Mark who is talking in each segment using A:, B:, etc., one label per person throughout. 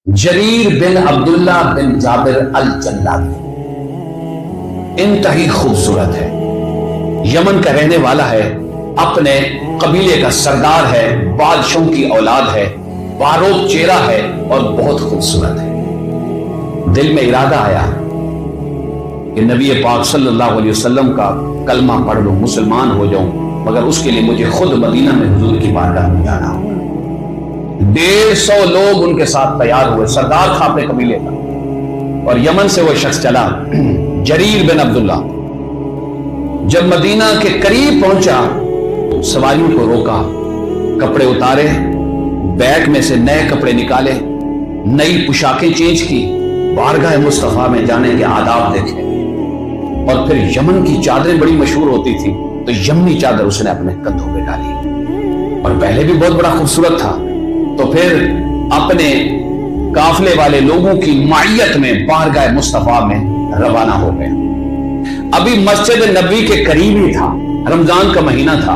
A: جریر بن عبداللہ بن جابر الجلابی انتہائی خوبصورت ہے، یمن کا رہنے والا ہے، اپنے قبیلے کا سردار ہے، بادشاہوں کی اولاد ہے، باروک چہرہ ہے اور بہت خوبصورت ہے۔ دل میں ارادہ آیا کہ نبی پاک صلی اللہ علیہ وسلم کا کلمہ پڑھ لوں، مسلمان ہو جاؤں، مگر اس کے لیے مجھے خود مدینہ میں حضور کی بارگاہ میں جانا ہوگا۔ 150 لوگ ان کے ساتھ تیار ہوئے، سردار تھا اپنے قبیلے کا، اور یمن سے وہ شخص چلا جریر بن عبداللہ۔ جب مدینہ کے قریب پہنچا، سواریوں کو روکا، کپڑے اتارے، بیگ میں سے نئے کپڑے نکالے، نئی پوشاکیں چینج کی، بارگاہ مصطفیٰ میں جانے کے آداب دیکھے، اور پھر یمن کی چادریں بڑی مشہور ہوتی تھی، تو یمنی چادر اس نے اپنے کندھوں پہ ڈالی، اور پہلے بھی بہت بڑا خوبصورت تھا، تو پھر اپنے قافلے والے لوگوں کی معیت میں بارگاہ مصطفیٰ میں روانہ ہو گئے۔ ابھی مسجد نبی کے قریب ہی تھا، رمضان کا مہینہ تھا،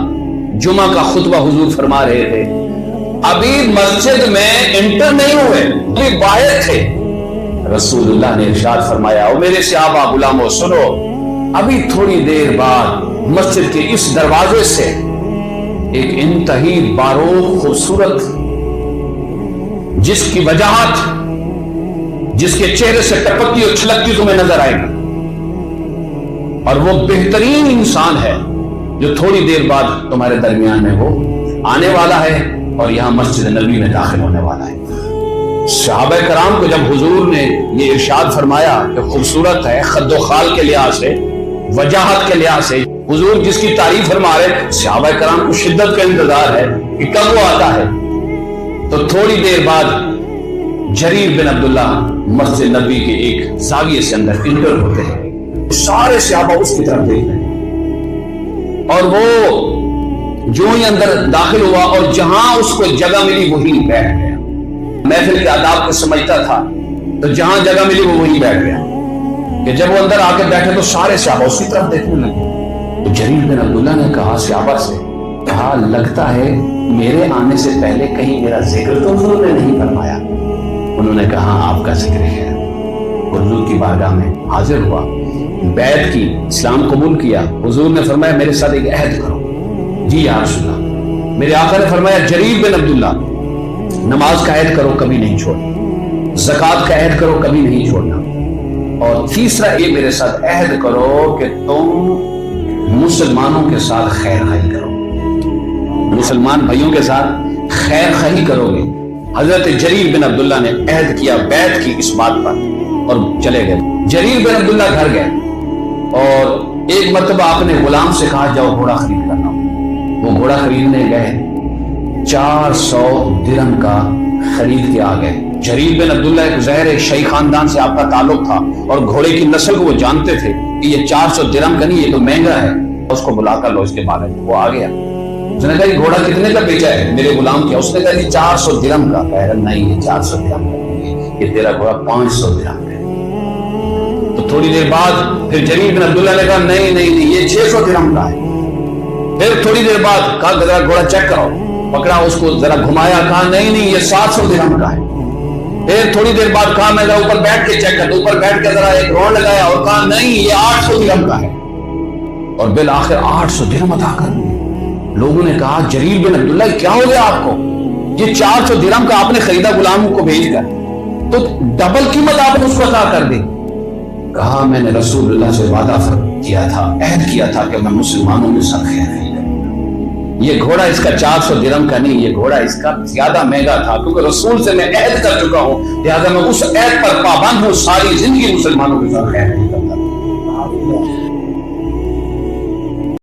A: جمعہ کا خطبہ حضور فرما رہے تھے، ابھی مسجد میں انٹر نہیں ہوئے، ابھی باہر تھے۔ رسول اللہ نے ارشاد فرمایا، او میرے صحابہ غلاموں سنو، ابھی تھوڑی دیر بعد مسجد کے اس دروازے سے ایک انتہائی باروق خوبصورت، جس کی وجاہت، جس کے چہرے سے ٹپکتی اور چھلکتی تمہیں نظر آئے گی، اور وہ بہترین انسان ہے جو تھوڑی دیر بعد تمہارے درمیان میں وہ آنے والا ہے اور یہاں مسجد نبی میں داخل ہونے والا ہے۔ صحابہ کرام کو جب حضور نے یہ ارشاد فرمایا کہ خوبصورت ہے، خد و خال کے لحاظ سے، وجاہت کے لحاظ سے، حضور جس کی تعریف فرما رہے، صحابہ کرام کو شدت کا انتظار ہے کہ کب وہ آتا ہے۔ تو تھوڑی دیر بعد جریر بن عبداللہ مسجد نبی کے ایک زاویے سے اندر انٹر ہوتے ہیں، سارے صحابہ اس کی طرف دیکھ رہے ہیں، اور وہ جو ہی اندر داخل ہوا اور جہاں اس کو جگہ ملی وہی بیٹھ گیا۔ محفل کے آداب کو سمجھتا تھا، تو جہاں جگہ ملی وہ وہی بیٹھ گیا، کہ جب وہ اندر آ کے بیٹھے تو سارے صحابہ اس کی طرف دیکھنے لگے۔ تو جریر بن عبداللہ نے کہا صحابہ سے، کہا لگتا ہے میرے آنے سے پہلے کہیں میرا ذکر تو حضور نے نہیں فرمایا۔ انہوں نے کہا آپ کا ذکر ہے۔ حضور کی بارگاہ میں حاضر ہوا، بیعت کی، اسلام قبول کیا۔ حضور نے فرمایا میرے ساتھ ایک عہد کرو۔ جی یا رسول اللہ۔ میرے آقا نے فرمایا جریر بن عبداللہ، نماز کا عہد کرو کبھی نہیں چھوڑنا، زکوٰۃ کا عہد کرو کبھی نہیں چھوڑنا، اور تیسرا یہ میرے ساتھ عہد کرو کہ تم مسلمانوں کے ساتھ خیر خواہی کرو، مسلمان بھائیوں کے ساتھ خیر خواہی کرو گے۔ حضرت جریر بن عبداللہ نے عہد کیا، بیعت کی اس بات پر، اور چلے گئے۔ جریر بن عبداللہ گھر گئے، اور ایک مرتبہ اپنے غلام سے کہا جاؤ گھوڑا خرید کرنا۔ وہ گھوڑا خریدنے گئے، 400 درہم کا خرید کے آ گئے۔ جریر بن عبداللہ ایک ظاہر شیخ خاندان سے آپ کا تعلق تھا، اور گھوڑے کی نسل کو وہ جانتے تھے کہ یہ 400 درہم کا نہیں، یہ تو مہنگا ہے، اس کو بلا کر لو اس کے بارے میں۔ وہ آ گیا، اس نے کہا یہ گھوڑا کتنے کا بیچا ہے میرے غلام کیا؟ اس نے کہا یہ 400 درہم کا۔ کہا نہیں یہ 400 درہم کا نہیں، یہ تیرا گھوڑا 500 درہم کا ہے۔ تو تھوڑی دیر بعد پھر جریر بن عبداللہ نے کہا نہیں نہیں نہیں یہ 600 درہم کا ہے۔ پھر تھوڑی دیر بعد کہا ذرا گھوڑا چیک کرو، پکڑا اس کو، ذرا گھمایا، کہا نہیں نہیں یہ 700 درہم کا ہے۔ پھر تھوڑی دیر بعد کہا میں ذرا اوپر بیٹھ کے چیک کرتا، اوپر بیٹھ کے ذرا ایک رون لگایا اور کہا نہیں یہ 800 درہم کا ہے، اور بالآخر 800 درہم ادا کر دیے۔ لوگوں نے کہا جریر بن عبداللہ کیا ہو گیا آپ کو؟ یہ 400 درہم کا آپ نے خریدا غلام کو بھیج کر، تو ڈبل قیمت آپ نے اس کو ادا کر دی۔ کہا میں نے رسول اللہ سے وعدہ کیا تھا، عہد کیا تھا کہ میں مسلمانوں کے ساتھ خیر خواہی کروں۔ یہ گھوڑا اس کا 400 درہم کا نہیں، یہ گھوڑا اس کا زیادہ مہنگا تھا، کیونکہ رسول سے میں عہد کر چکا ہوں، لہٰذا میں اس عہد پر پابند ہوں، ساری زندگی مسلمانوں کے ساتھ خیر خواہی کرتا ہوں۔